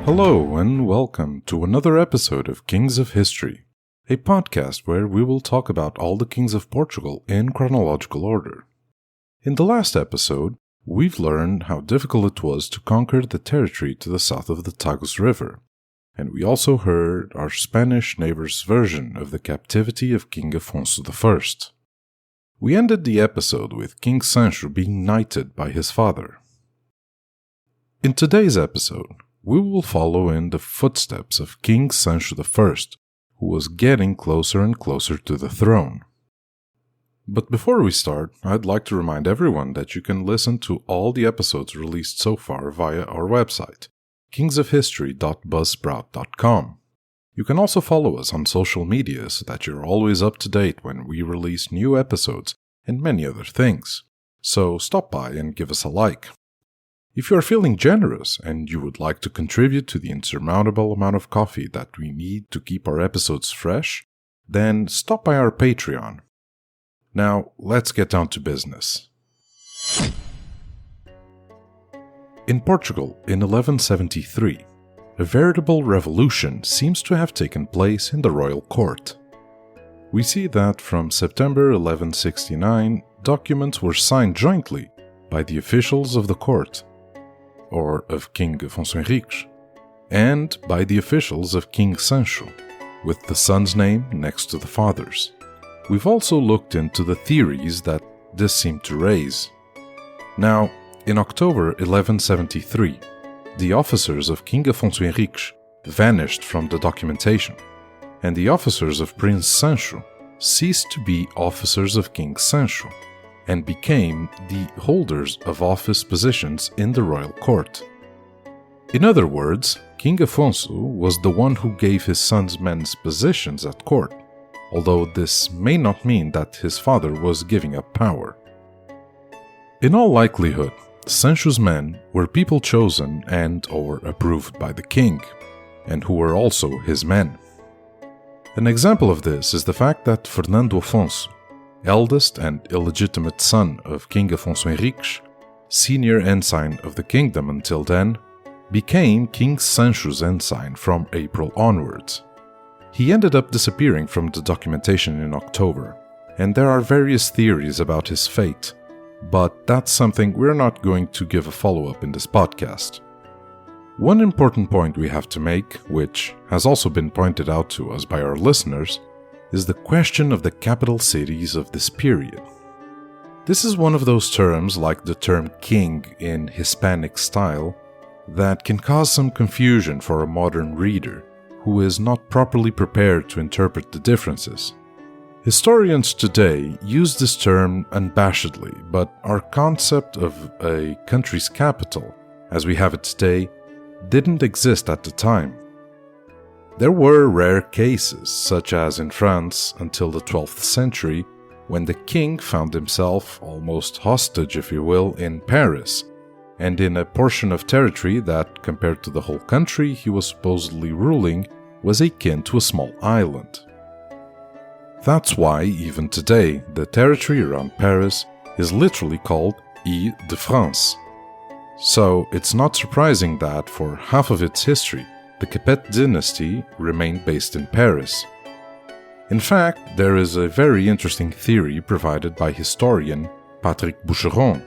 Hello and welcome to another episode of Kings of History, a podcast where we will talk about all the kings of Portugal in chronological order. In the last episode, we've learned how difficult it was to conquer the territory to the south of the Tagus River, and we also heard our Spanish neighbor's version of the captivity of King Afonso I. We ended the episode with King Sancho being knighted by his father. In today's episode, we will follow in the footsteps of King Sancho I, who was getting closer and closer to the throne. But before we start, I'd like to remind everyone that you can listen to all the episodes released so far via our website, kingsofhistory.buzzsprout.com. You can also follow us on social media so that you're always up to date when we release new episodes and many other things. So stop by and give us a like. If you are feeling generous and you would like to contribute to the insurmountable amount of coffee that we need to keep our episodes fresh, then stop by our Patreon. Now, let's get down to business. In Portugal, in 1173, a veritable revolution seems to have taken place in the royal court. We see that from September 1169, documents were signed jointly by the officials of the court, or of King Afonso Henriques, and by the officials of King Sancho, with the son's name next to the father's. We've also looked into the theories that this seemed to raise. Now, in October 1173, the officers of King Afonso Henriques vanished from the documentation, and the officers of Prince Sancho ceased to be officers of King Sancho, and became the holders of office positions in the royal court. In other words, King Afonso was the one who gave his son's men positions at court, although this may not mean that his father was giving up power. In all likelihood, Sancho's men were people chosen and/or approved by the king, and who were also his men. An example of this is the fact that Fernando Afonso, eldest and illegitimate son of King Afonso Henriques, senior ensign of the kingdom until then, became King Sancho's ensign from April onwards. He ended up disappearing from the documentation in October, and there are various theories about his fate, but that's something we're not going to give a follow-up in this podcast. One important point we have to make, which has also been pointed out to us by our listeners, is the question of the capital cities of this period. This is one of those terms, like the term king in Hispanic style, that can cause some confusion for a modern reader who is not properly prepared to interpret the differences. Historians today use this term unabashedly, but our concept of a country's capital, as we have it today, didn't exist at the time. There were rare cases, such as in France until the 12th century, when the king found himself almost hostage, if you will, in Paris, and in a portion of territory that, compared to the whole country he was supposedly ruling, was akin to a small island. That's why, even today, the territory around Paris is literally called Île-de-France. So it's not surprising that, for half of its history, the Capet dynasty remained based in Paris. In fact, there is a very interesting theory provided by historian Patrick Boucheron,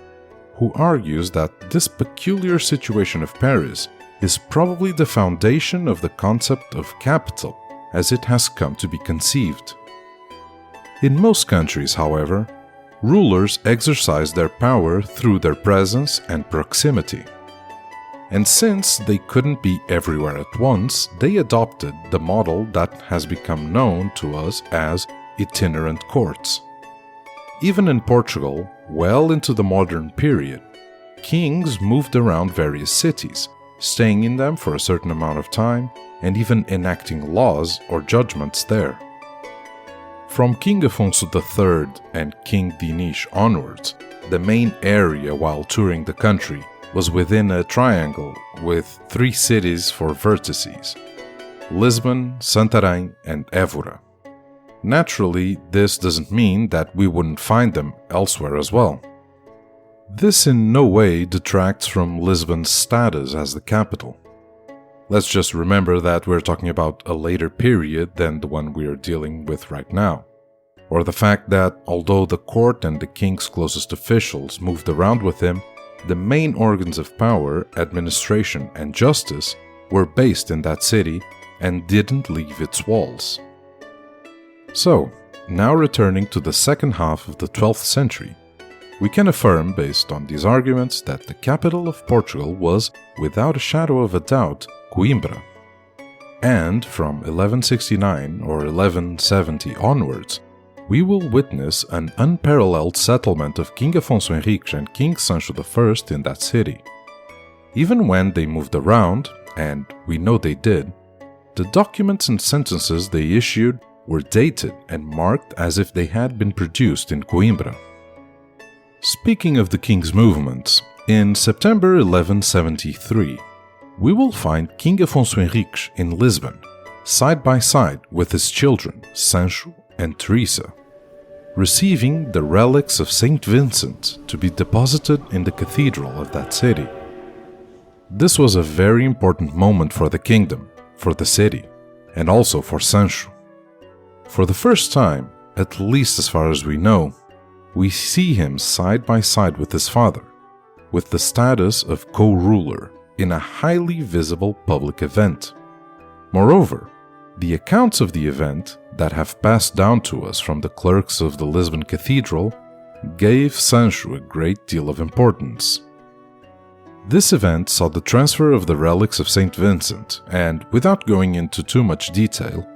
who argues that this peculiar situation of Paris is probably the foundation of the concept of capital as it has come to be conceived. In most countries, however, rulers exercise their power through their presence and proximity. And since they couldn't be everywhere at once, they adopted the model that has become known to us as itinerant courts. Even in Portugal, well into the modern period, kings moved around various cities, staying in them for a certain amount of time, and even enacting laws or judgments there. From King Afonso III and King Dinis onwards, the main area while touring the country was within a triangle with 3 cities for vertices: Lisbon, Santarém, and Évora. Naturally, this doesn't mean that we wouldn't find them elsewhere as well. This in no way detracts from Lisbon's status as the capital. Let's just remember that we're talking about a later period than the one we are dealing with right now. Or the fact that, although the court and the king's closest officials moved around with him, the main organs of power, administration, and justice were based in that city and didn't leave its walls. So, now returning to the second half of the 12th century, we can affirm, based on these arguments, that the capital of Portugal was, without a shadow of a doubt, Coimbra. And from 1169 or 1170 onwards, we will witness an unparalleled settlement of King Afonso Henriques and King Sancho I in that city. Even when they moved around, and we know they did, the documents and sentences they issued were dated and marked as if they had been produced in Coimbra. Speaking of the king's movements, in September 1173, we will find King Afonso Henriques in Lisbon, side by side with his children, Sancho and Teresa, receiving the relics of Saint Vincent to be deposited in the cathedral of that city. This was a very important moment for the kingdom, for the city, and also for Sancho. For the first time, at least as far as we know, we see him side by side with his father, with the status of co-ruler in a highly visible public event. Moreover, the accounts of the event that have passed down to us from the clerks of the Lisbon Cathedral gave Sancho a great deal of importance. This event saw the transfer of the relics of Saint Vincent, and without going into too much detail,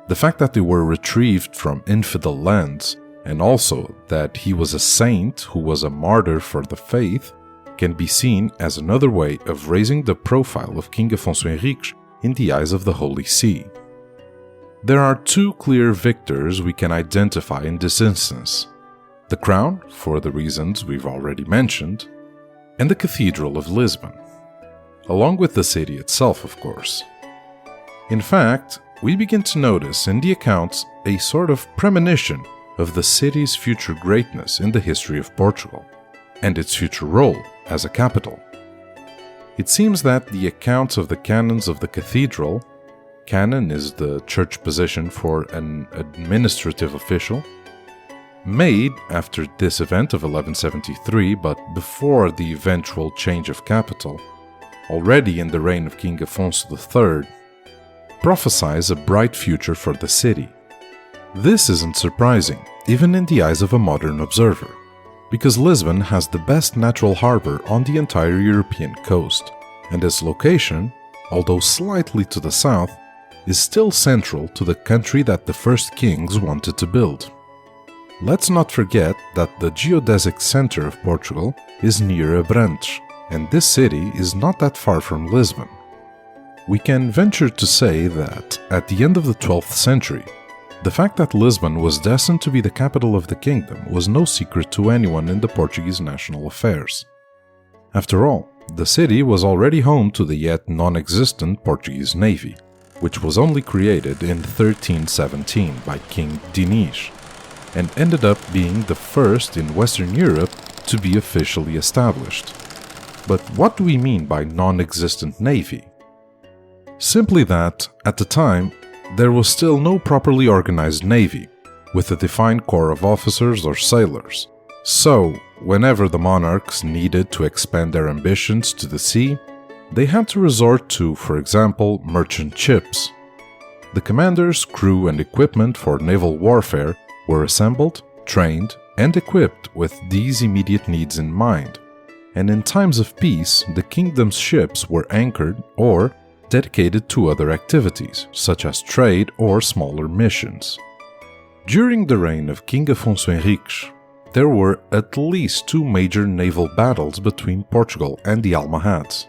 the fact that they were retrieved from infidel lands, and also that he was a saint who was a martyr for the faith, can be seen as another way of raising the profile of King Afonso Henriques in the eyes of the Holy See. There are two clear victors we can identify in this instance: the crown, for the reasons we've already mentioned, and the Cathedral of Lisbon, along with the city itself, of course. In fact, we begin to notice in the accounts a sort of premonition of the city's future greatness in the history of Portugal, and its future role as a capital. It seems that the accounts of the canons of the cathedral — canon is the church position for an administrative official — made after this event of 1173, but before the eventual change of capital, already in the reign of King Afonso III, prophesies a bright future for the city. This isn't surprising, even in the eyes of a modern observer, because Lisbon has the best natural harbor on the entire European coast, and its location, although slightly to the south, is still central to the country that the first kings wanted to build. Let's not forget that the geodesic center of Portugal is near Abrantes, and this city is not that far from Lisbon. We can venture to say that, at the end of the 12th century, the fact that Lisbon was destined to be the capital of the kingdom was no secret to anyone in the Portuguese national affairs. After all, the city was already home to the yet non-existent Portuguese navy, which was only created in 1317 by King Dinis, and ended up being the first in Western Europe to be officially established. But what do we mean by non-existent navy? Simply that, at the time, there was still no properly organized navy, with a defined corps of officers or sailors. So, whenever the monarchs needed to expand their ambitions to the sea, they had to resort to, for example, merchant ships. The commanders, crew, and equipment for naval warfare were assembled, trained, and equipped with these immediate needs in mind, and in times of peace, the kingdom's ships were anchored or dedicated to other activities, such as trade or smaller missions. During the reign of King Afonso Henriques, there were at least 2 major naval battles between Portugal and the Almohads,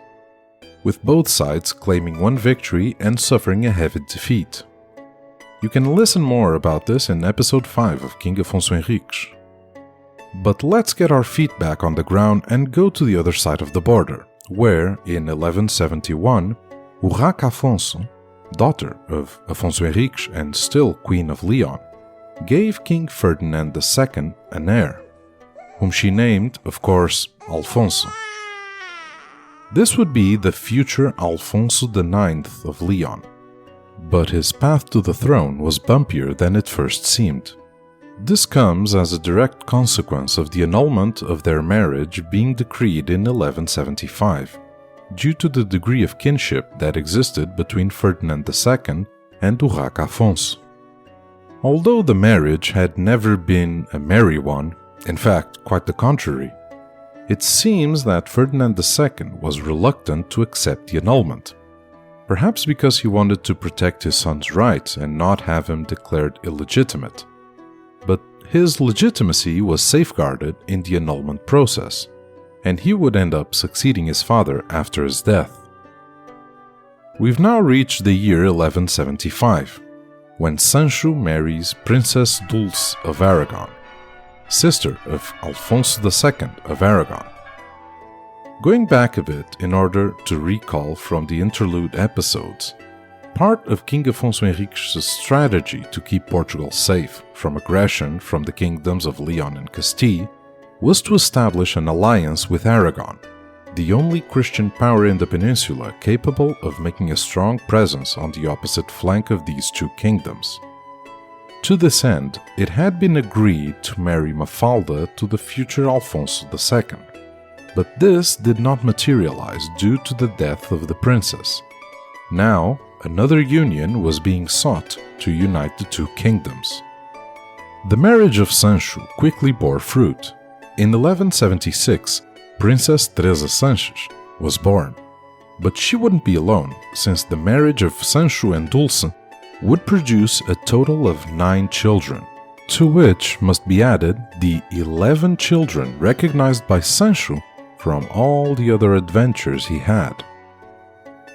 with both sides claiming one victory and suffering a heavy defeat. You can listen more about this in episode 5 of King Afonso Henriques. But let's get our feet back on the ground and go to the other side of the border, where, in 1171, Urraca Afonso, daughter of Afonso Henriques and still Queen of Leon, gave King Ferdinand II an heir, whom she named, of course, Alfonso. This would be the future Alfonso IX of Leon, but his path to the throne was bumpier than it first seemed. This comes as a direct consequence of the annulment of their marriage being decreed in 1175, due to the degree of kinship that existed between Ferdinand II and Urraca Afonso. Although the marriage had never been a merry one, in fact, quite the contrary, it seems that Ferdinand II was reluctant to accept the annulment, perhaps because he wanted to protect his son's rights and not have him declared illegitimate. But his legitimacy was safeguarded in the annulment process, and he would end up succeeding his father after his death. We've now reached the year 1175, when Sancho marries Princess Dulce of Aragon, sister of Alfonso II of Aragon. Going back a bit in order to recall from the interlude episodes, part of King Afonso Henrique's strategy to keep Portugal safe from aggression from the kingdoms of Leon and Castile was to establish an alliance with Aragon, the only Christian power in the peninsula capable of making a strong presence on the opposite flank of these two kingdoms. To this end, it had been agreed to marry Mafalda to the future Alfonso II, but this did not materialize due to the death of the princess. Now, another union was being sought to unite the two kingdoms. The marriage of Sancho quickly bore fruit. In 1176, Princess Teresa Sanchez was born, but she wouldn't be alone, since the marriage of Sancho and Dulce would produce a total of 9 children, to which must be added the 11 children recognized by Sancho from all the other adventures he had.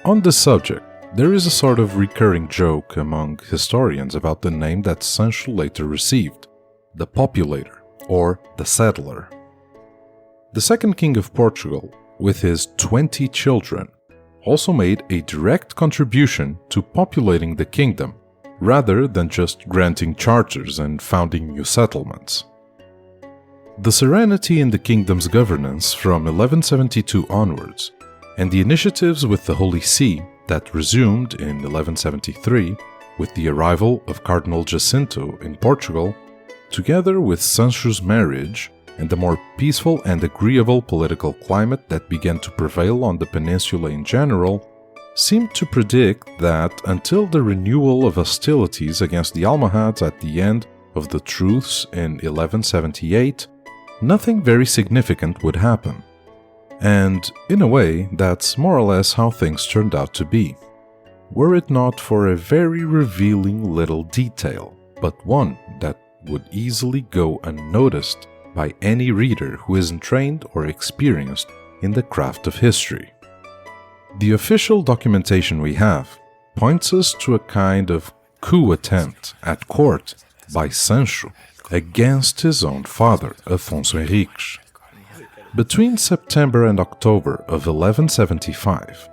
On this subject, there is a sort of recurring joke among historians about the name that Sancho later received, the populator, or the settler. The second king of Portugal, with his 20 children, also made a direct contribution to populating the kingdom, rather than just granting charters and founding new settlements. The serenity in the kingdom's governance from 1172 onwards, and the initiatives with the Holy See that resumed in 1173 with the arrival of Cardinal Jacinto in Portugal, together with Sancho's marriage and the more peaceful and agreeable political climate that began to prevail on the peninsula in general, seemed to predict that until the renewal of hostilities against the Almohads at the end of the truce in 1178, nothing very significant would happen. And, in a way, that's more or less how things turned out to be, were it not for a very revealing little detail, but one that would easily go unnoticed by any reader who isn't trained or experienced in the craft of history. The official documentation we have points us to a kind of coup attempt at court by Sancho against his own father, Afonso Henriques. Between September and October of 1175,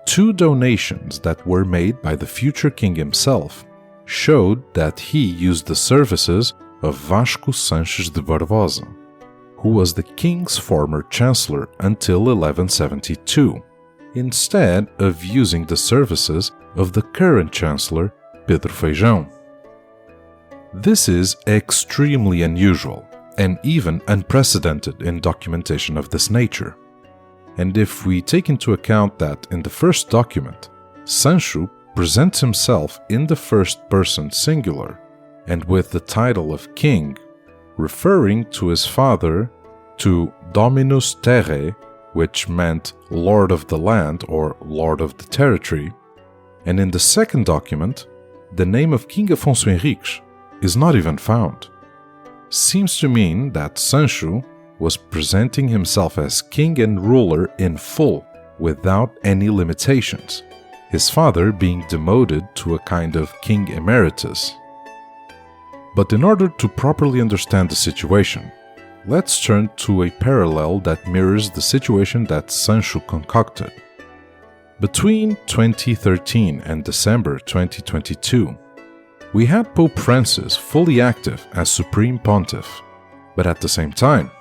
2 donations that were made by the future king himself showed that he used the services of Vasco Sanches de Barbosa, who was the king's former chancellor until 1172, instead of using the services of the current chancellor, Pedro Feijão. This is extremely unusual and even unprecedented in documentation of this nature. And if we take into account that in the first document, Sancho presents himself in the first person singular and with the title of king, referring to his father, to Dominus Terrae, which meant Lord of the Land or Lord of the Territory, and in the second document, the name of King Afonso Henriques is not even found. Seems to mean that Sancho was presenting himself as king and ruler in full, without any limitations, his father being demoted to a kind of king emeritus. But in order to properly understand the situation, let's turn to a parallel that mirrors the situation that Sancho concocted. Between 2013 and December 2022, we had Pope Francis fully active as Supreme Pontiff, but at the same time,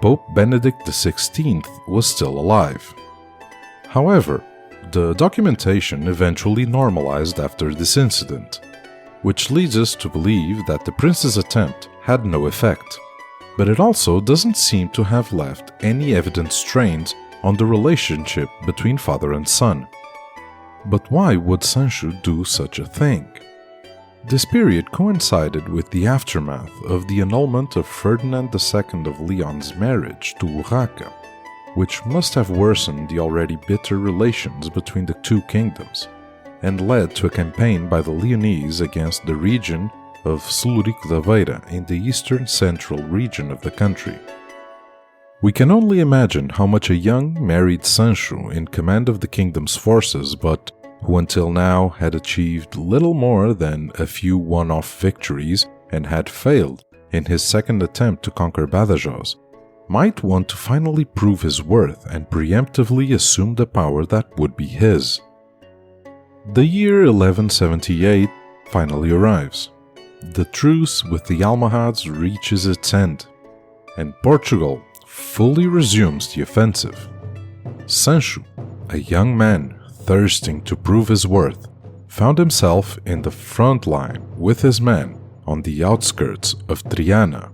Pope Benedict XVI was still alive. However, the documentation eventually normalized after this incident, which leads us to believe that the prince's attempt had no effect. But it also doesn't seem to have left any evident strains on the relationship between father and son. But why would Sancho do such a thing? This period coincided with the aftermath of the annulment of Ferdinand II of Leon's marriage to Urraca, which must have worsened the already bitter relations between the two kingdoms, and led to a campaign by the Leonese against the region of Celurico da Beira in the eastern central region of the country. We can only imagine how much a young, married Sancho in command of the kingdom's forces, but who until now had achieved little more than a few one-off victories and had failed in his second attempt to conquer Badajoz, might want to finally prove his worth and preemptively assume the power that would be his. The year 1178 finally arrives. The truce with the Almohads reaches its end, and Portugal fully resumes the offensive. Sancho, a young man thirsting to prove his worth, found himself in the front line with his men on the outskirts of Triana,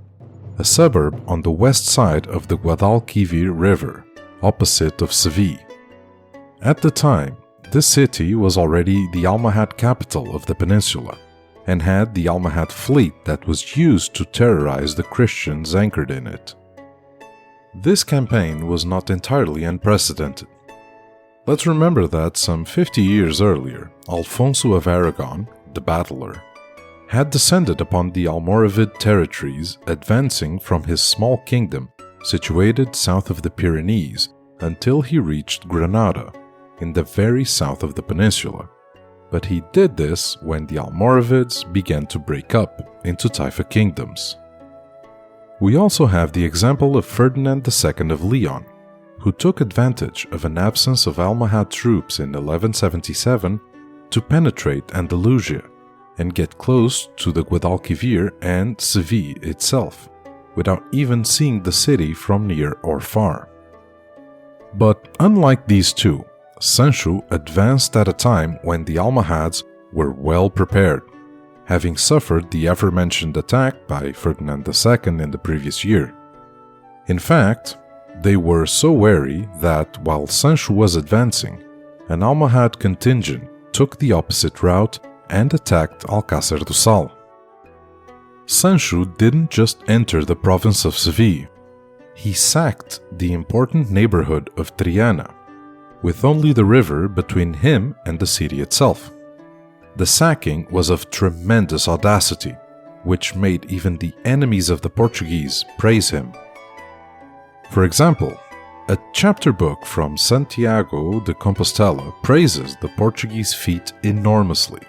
a suburb on the west side of the Guadalquivir River, opposite of Seville. At the time, this city was already the Almohad capital of the peninsula, and had the Almohad fleet that was used to terrorize the Christians anchored in it. This campaign was not entirely unprecedented. Let's remember that some 50 years earlier, Alfonso of Aragon, the battler, had descended upon the Almoravid territories, advancing from his small kingdom situated south of the Pyrenees until he reached Granada, in the very south of the peninsula. But he did this when the Almoravids began to break up into Taifa kingdoms. We also have the example of Ferdinand II of Leon, who took advantage of an absence of Almohad troops in 1177 to penetrate Andalusia and get close to the Guadalquivir and Seville itself, without even seeing the city from near or far. But unlike these two, Sancho advanced at a time when the Almohads were well prepared, having suffered the aforementioned attack by Ferdinand II in the previous year. In fact, they were so wary that while Sancho was advancing, an Almohad contingent took the opposite route and attacked Alcácer do Sal. Sancho didn't just enter the province of Seville, he sacked the important neighborhood of Triana, with only the river between him and the city itself. The sacking was of tremendous audacity, which made even the enemies of the Portuguese praise him. For example, a chapter book from Santiago de Compostela praises the Portuguese feat enormously,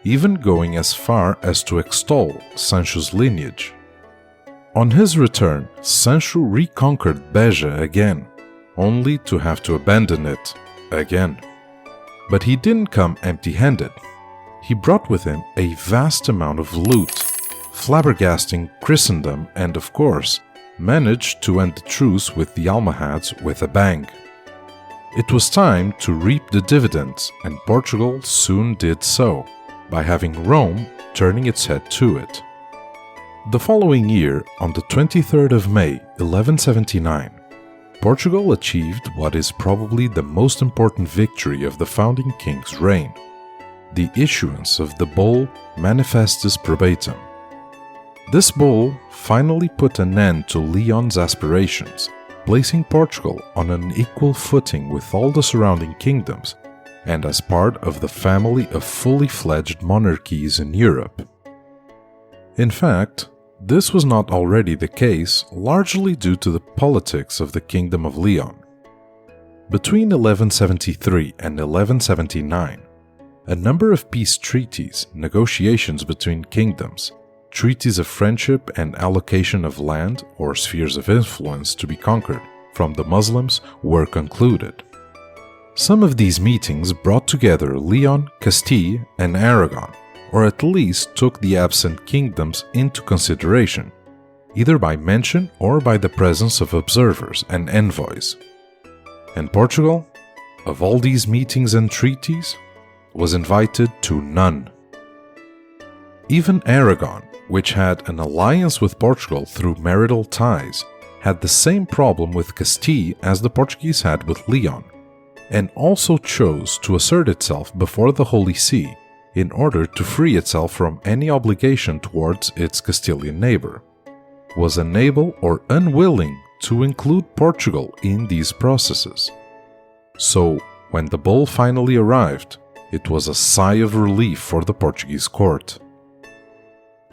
even going as far as to extol Sancho's lineage. On his return, Sancho reconquered Beja again, only to have to abandon it again. But he didn't come empty-handed. He brought with him a vast amount of loot, flabbergasting Christendom, and of course, managed to end the truce with the Almohads with a bang. It was time to reap the dividends, and Portugal soon did so, by having Rome turning its head to it. The following year, on the 23rd of May, 1179, Portugal achieved what is probably the most important victory of the founding king's reign, the issuance of the bull Manifestus Probatum. This bull finally put an end to Leon's aspirations, placing Portugal on an equal footing with all the surrounding kingdoms and as part of the family of fully fledged monarchies in Europe. In fact, this was not already the case, largely due to the politics of the Kingdom of Leon. Between 1173 and 1179, a number of peace treaties, negotiations between kingdoms, treaties of friendship and allocation of land or spheres of influence to be conquered from the Muslims were concluded. Some of these meetings brought together Leon, Castile, and Aragon, or at least took the absent kingdoms into consideration, either by mention or by the presence of observers and envoys. And Portugal? of all these meetings and treaties, was invited to none. Even Aragon, which had an alliance with Portugal through marital ties, had the same problem with Castile as the Portuguese had with Leon, and also chose to assert itself before the Holy See in order to free itself from any obligation towards its Castilian neighbor, was unable or unwilling to include Portugal in these processes. So, when the bull finally arrived, it was a sigh of relief for the Portuguese court.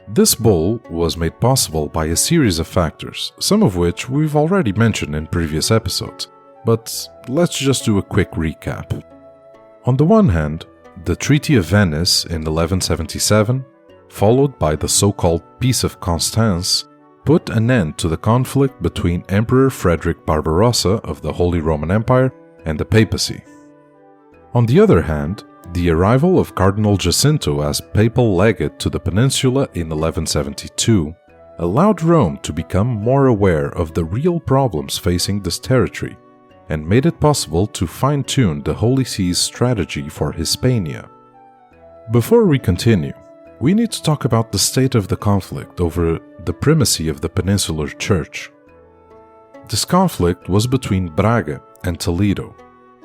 This bull was made possible by a series of factors, some of which we've already mentioned in previous episodes, but let's just do a quick recap. On the one hand, the Treaty of Venice in 1177, followed by the so-called Peace of Constance, put an end to the conflict between Emperor Frederick Barbarossa of the Holy Roman Empire and the papacy. On the other hand, the arrival of Cardinal Jacinto as papal legate to the peninsula in 1172 allowed Rome to become more aware of the real problems facing this territory and made it possible to fine-tune the Holy See's strategy for Hispania. Before we continue, we need to talk about the state of the conflict over the primacy of the Peninsular Church. This conflict was between Braga and Toledo,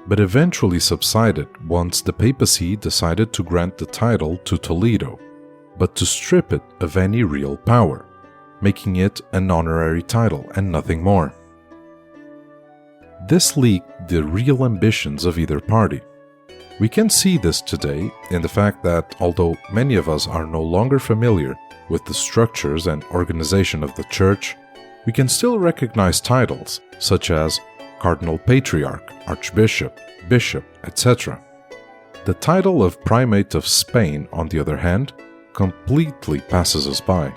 but eventually subsided once the papacy decided to grant the title to Toledo, but to strip it of any real power, making it an honorary title and nothing more. This leaked the real ambitions of either party. We can see this today in the fact that although many of us are no longer familiar with the structures and organization of the Church, we can still recognize titles such as Cardinal Patriarch, Archbishop, Bishop, etc. The title of Primate of Spain, on the other hand, completely passes us by.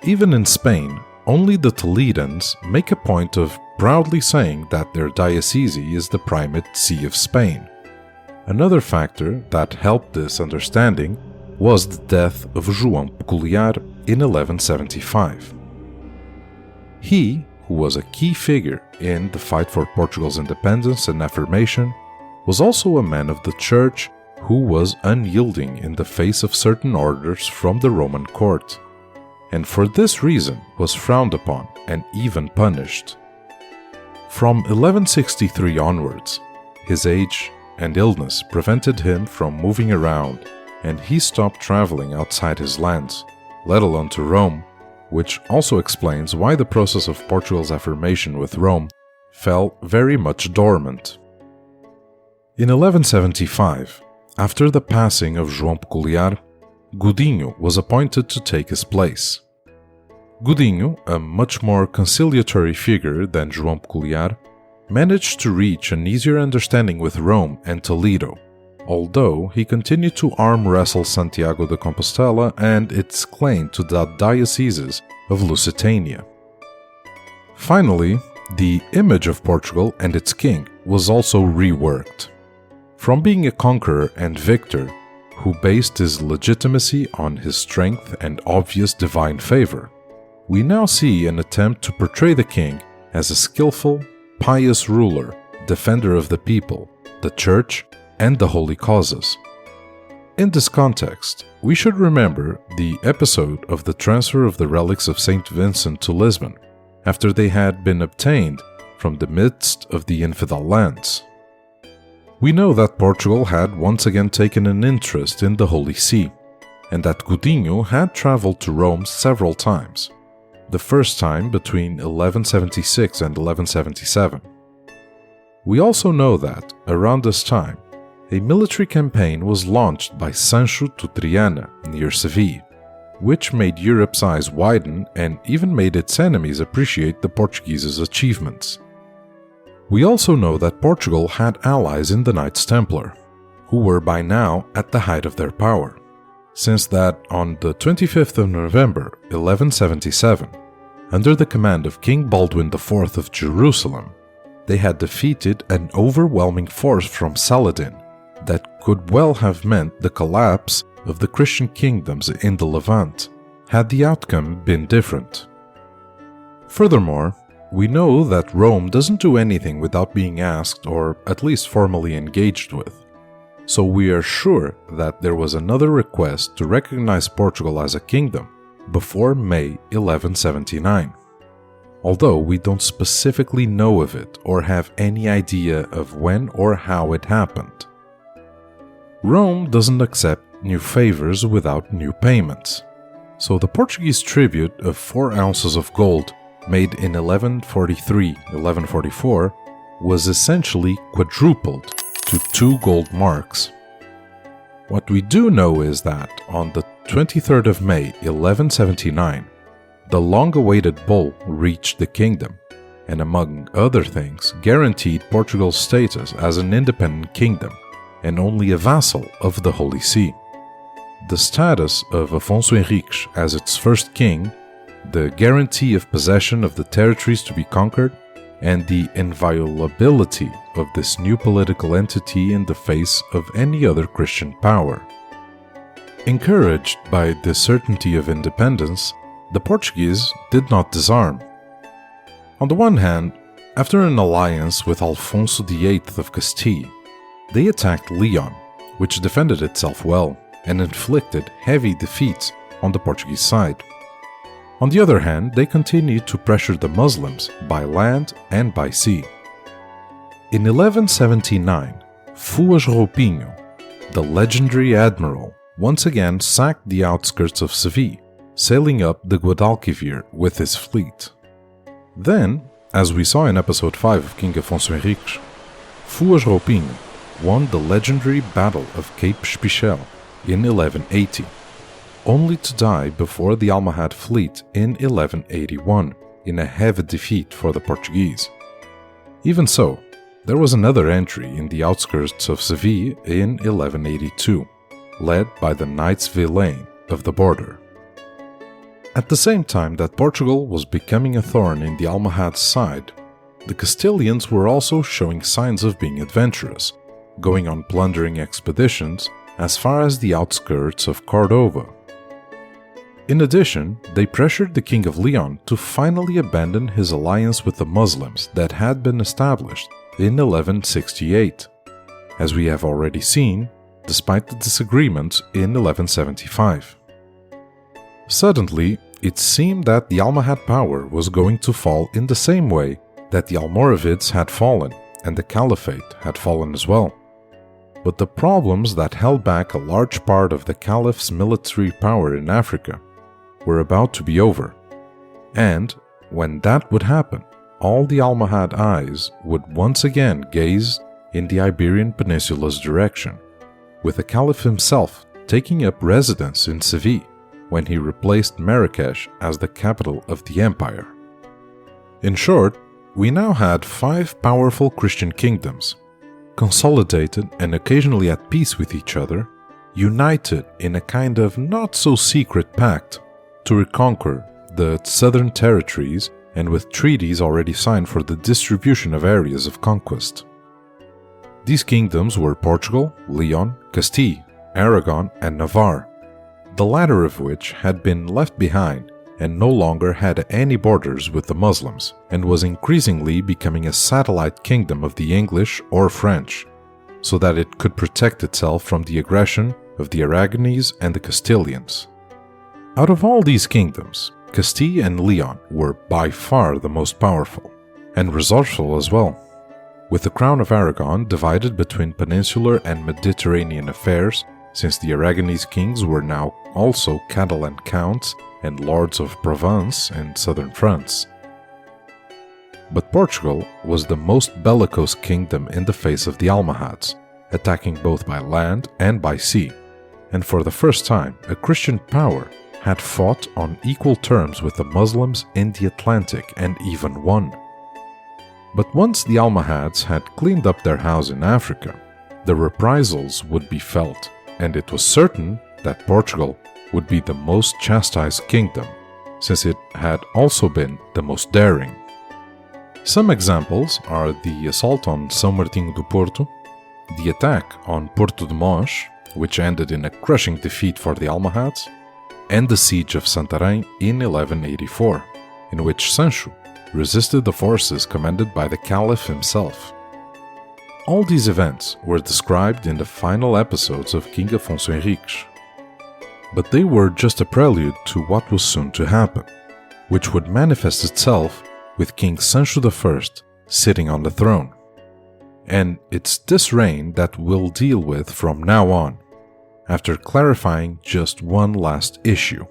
Even in Spain, only the Toledans make a point of proudly saying that their diocese is the primate see of Spain. Another factor that helped this understanding was the death of João Peculiar in 1175. He, who was a key figure in the fight for Portugal's independence and affirmation, was also a man of the Church who was unyielding in the face of certain orders from the Roman court, and for this reason was frowned upon and even punished. From 1163 onwards, his age and illness prevented him from moving around, and he stopped traveling outside his lands, let alone to Rome, which also explains why the process of Portugal's affirmation with Rome fell very much dormant. In 1175, after the passing of João Peculiar, Godinho was appointed to take his place. Godinho, a much more conciliatory figure than João Peculiar, managed to reach an easier understanding with Rome and Toledo, although he continued to arm wrestle Santiago de Compostela and its claim to the dioceses of Lusitania. Finally, the image of Portugal and its king was also reworked. From being a conqueror and victor who based his legitimacy on his strength and obvious divine favor, we now see an attempt to portray the king as a skillful, pious ruler, defender of the people, the Church, and the holy causes. In this context, we should remember the episode of the transfer of the relics of Saint Vincent to Lisbon, after they had been obtained from the midst of the infidel lands. We know that Portugal had once again taken an interest in the Holy See, and that Godinho had traveled to Rome several times, the first time between 1176 and 1177. We also know that, around this time, a military campaign was launched by Sancho to Triana near Seville, which made Europe's eyes widen and even made its enemies appreciate the Portuguese' achievements. We also know that Portugal had allies in the Knights Templar, who were by now at the height of their power, since that on the 25th of November 1177, under the command of King Baldwin IV of Jerusalem, they had defeated an overwhelming force from Saladin that could well have meant the collapse of the Christian kingdoms in the Levant, had the outcome been different. Furthermore, we know that Rome doesn't do anything without being asked or at least formally engaged with. So we are sure that there was another request to recognize Portugal as a kingdom before May 1179, although we don't specifically know of it or have any idea of when or how it happened. Rome doesn't accept new favors without new payments, so the Portuguese tribute of 4 ounces of gold made in 1143-1144 was essentially quadrupled to 2 gold marks. What we do know is that on the 23rd of May 1179, the long-awaited bull reached the kingdom, and among other things, guaranteed Portugal's status as an independent kingdom and only a vassal of the Holy See. The status of Afonso Henriques as its first king, the guarantee of possession of the territories to be conquered, and the inviolability of this new political entity in the face of any other Christian power. Encouraged by the certainty of independence, the Portuguese did not disarm. On the one hand, after an alliance with Alfonso VIII of Castile, they attacked Leon, which defended itself well and inflicted heavy defeats on the Portuguese side. On the other hand, they continued to pressure the Muslims by land and by sea. In 1179, Fuas Roupinho, the legendary admiral, once again sacked the outskirts of Seville, sailing up the Guadalquivir with his fleet. Then, as we saw in episode 5 of King Afonso Henriques, Fuas Roupinho won the legendary Battle of Cape Spichel in 1180, only to die before the Almohad fleet in 1181 in a heavy defeat for the Portuguese. Even so, there was another entry in the outskirts of Seville in 1182, led by the Knights Villain of the border. At the same time that Portugal was becoming a thorn in the Almohad's side, the Castilians were also showing signs of being adventurous, going on plundering expeditions as far as the outskirts of Cordova. In addition, they pressured the King of Leon to finally abandon his alliance with the Muslims that had been established in 1168, as we have already seen, despite the disagreements in 1175. Suddenly, it seemed that the Almohad power was going to fall in the same way that the Almoravids had fallen and the Caliphate had fallen as well. But the problems that held back a large part of the Caliph's military power in Africa were about to be over, and when that would happen, all the Almohad eyes would once again gaze in the Iberian Peninsula's direction, with the Caliph himself taking up residence in Seville when he replaced Marrakesh as the capital of the empire. In short, we now had 5 powerful Christian kingdoms, consolidated and occasionally at peace with each other, united in a kind of not-so-secret pact to reconquer the southern territories and with treaties already signed for the distribution of areas of conquest. These kingdoms were Portugal, Leon, Castile, Aragon, and Navarre, the latter of which had been left behind and no longer had any borders with the Muslims and was increasingly becoming a satellite kingdom of the English or French, so that it could protect itself from the aggression of the Aragonese and the Castilians. Out of all these kingdoms, Castile and Leon were by far the most powerful, and resourceful as well, with the crown of Aragon divided between peninsular and Mediterranean affairs, since the Aragonese kings were now also Catalan counts and lords of Provence in southern France. But Portugal was the most bellicose kingdom in the face of the Almohads, attacking both by land and by sea, and for the first time a Christian power had fought on equal terms with the Muslims in the Atlantic and even won. But once the Almohads had cleaned up their house in Africa, the reprisals would be felt, and it was certain that Portugal would be the most chastised kingdom, since it had also been the most daring. Some examples are the assault on São Martinho do Porto, the attack on Porto de Mós, which ended in a crushing defeat for the Almohads, and the siege of Santarém in 1184, in which Sancho, resisted the forces commanded by the Caliph himself. All these events were described in the final episodes of King Afonso Henriques, but they were just a prelude to what was soon to happen, which would manifest itself with King Sancho I sitting on the throne. And it's this reign that we'll deal with from now on, after clarifying just one last issue: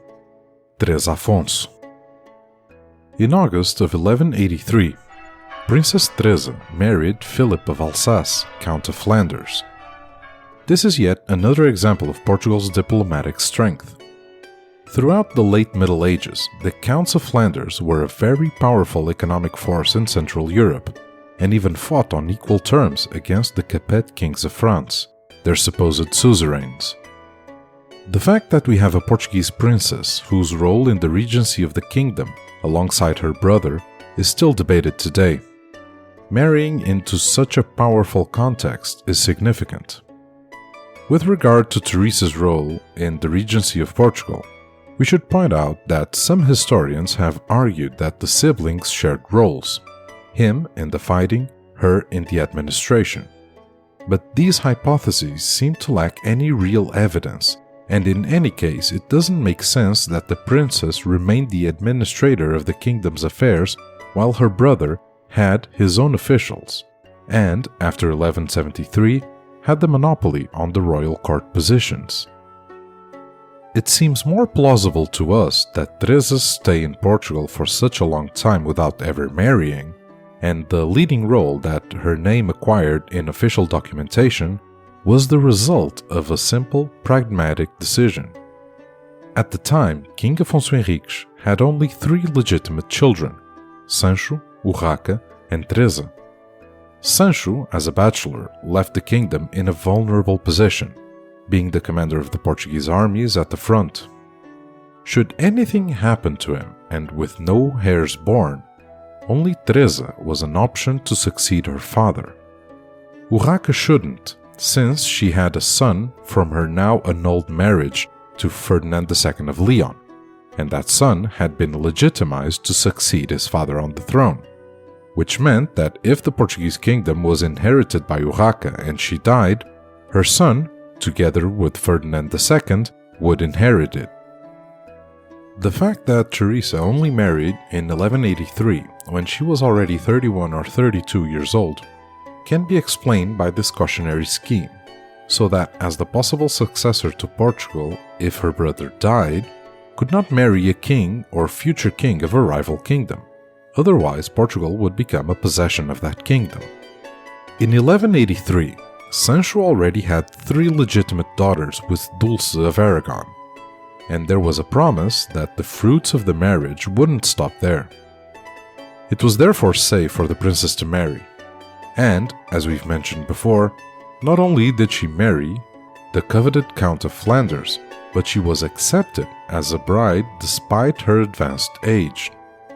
Três Afonso. In August of 1183, Princess Teresa married Philip of Alsace, Count of Flanders. This is yet another example of Portugal's diplomatic strength. Throughout the late Middle Ages, the Counts of Flanders were a very powerful economic force in Central Europe, and even fought on equal terms against the Capet kings of France, their supposed suzerains. The fact that we have a Portuguese princess whose role in the regency of the kingdom, alongside her brother, is still debated today. Marrying into such a powerful context is significant. With regard to Teresa's role in the regency of Portugal, we should point out that some historians have argued that the siblings shared roles, him in the fighting, her in the administration. But these hypotheses seem to lack any real evidence, and in any case it doesn't make sense that the princess remained the administrator of the kingdom's affairs while her brother had his own officials, and, after 1173, had the monopoly on the royal court positions. It seems more plausible to us that Teresa's stay in Portugal for such a long time without ever marrying, and the leading role that her name acquired in official documentation, was the result of a simple, pragmatic decision. At the time, King Afonso Henriques had only 3 legitimate children: Sancho, Urraca, and Teresa. Sancho, as a bachelor, left the kingdom in a vulnerable position, being the commander of the Portuguese armies at the front. Should anything happen to him, and with no heirs born, only Teresa was an option to succeed her father. Urraca shouldn't, since she had a son from her now annulled marriage to Ferdinand II of Leon, and that son had been legitimized to succeed his father on the throne, which meant that if the Portuguese kingdom was inherited by Urraca and she died, her son, together with Ferdinand II, would inherit it. The fact that Teresa only married in 1183, when she was already 31 or 32 years old, can be explained by this cautionary scheme, so that as the possible successor to Portugal, if her brother died, could not marry a king or future king of a rival kingdom. Otherwise, Portugal would become a possession of that kingdom. In 1183, Sancho already had 3 legitimate daughters with Dulce of Aragon, and there was a promise that the fruits of the marriage wouldn't stop there. It was therefore safe for the princess to marry, and, as we've mentioned before, not only did she marry the coveted Count of Flanders, but she was accepted as a bride despite her advanced age.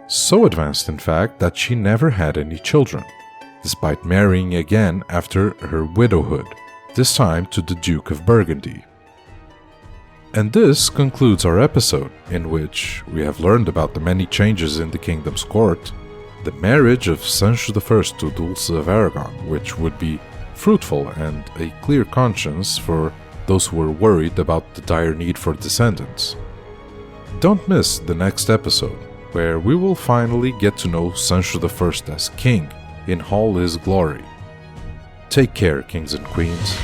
So advanced, in fact, that she never had any children, despite marrying again after her widowhood, this time to the Duke of Burgundy. And this concludes our episode, in which we have learned about the many changes in the kingdom's court, the marriage of Sancho I to Dulce of Aragon, which would be fruitful and a clear conscience for those who were worried about the dire need for descendants. Don't miss the next episode, where we will finally get to know Sancho I as king in all his glory. Take care, kings and queens.